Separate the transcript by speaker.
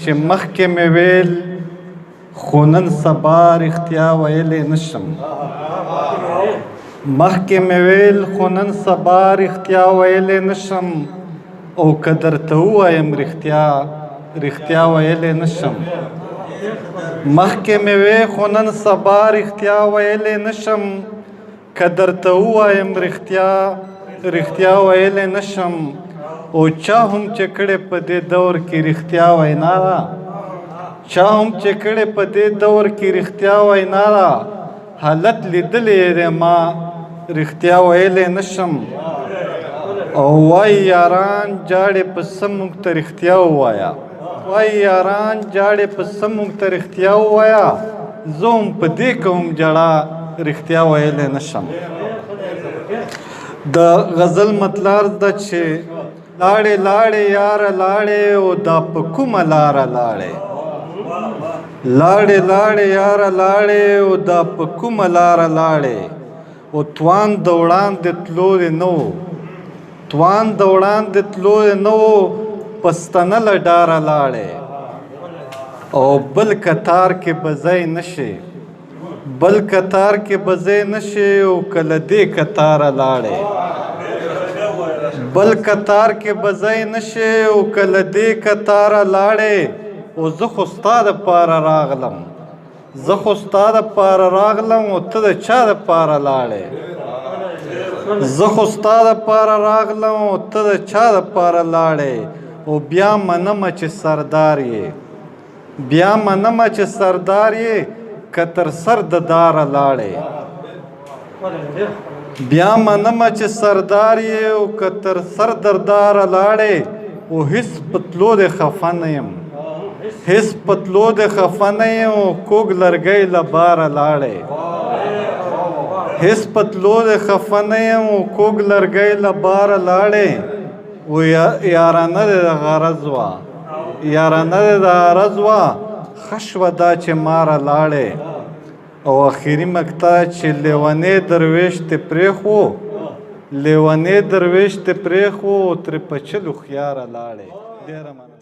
Speaker 1: چې مخکې مې ویل خو نن سبا رښتیا ویلی نشم. مخکې مې ویل خو نن سبا رښتیا ویلی نشم، او که درته ووایم رښتیا ویلی نشم. مخکې مې وی خو نن سبا رښتیا ویلی نشم، که درته ووایم رښتیا ویلی نشم. او چا هم چې کړې په دې دور کې رښتیا وینا ده، چا هم چې کړې په دې دور کې رښتیا وینا ده، حالت لیدلی دی ما رښتیا ویلی نشم. او وای یاران جاړې په څه موږ ته رښتیا ووایه، وای یاران جاړې په څه موږ ته رښتیا ووایه، زه هم په دې کوم جړه رښتیا ویلی نشم. د غزل مطلب ده چې لاړې لاړې یاره لاړې، او دا په کومه لاره لاړې. لاړې لاړې یاره لاړې، او دا په کومه لاره لاړې. او توان د وړاندې تلو دې نه و، توان د وړاندې تلو دې نه و، پستنه له ډاره لاړې. او بل کتار کې به ځای نشي، بل کتار کې به ځای نشي، او که له دې کتاره لاړې. بل کتار کې به ځای نشي، او که له دې کتاره لاړې. او زه خو ستا دپاره راغلم، زه خو ستا دپاره راغلم، او ته د چا دپاره لاړې. زه خو ستا دپاره راغلم، او ته د چا دپاره لاړې. او بیا منمه چې سردار یې، بیا منمه چې سردار یې، که تر سر د داره لاړې. بیا منمه چې سردار یې، او که تر سر در داره لاړې. او هیڅ پتلو دې خفه نه یم، هیڅ پتلو دې خفه نه یم، او کوږ لرګی له باره لاړې. هیڅ پتلو دې خفه نه یم، او کوږ لرګی له باره لاړې. او یارانه دې د غرض وه، یارانه دې د غرض وه، ښه شوه دا چې ماره لاړې. او آخري مقطع چې لیونی درویش دې پرېښو، لیونی درویش دې پرېښو، او ترې په چلو خیاره لاړې. ډېره مننه.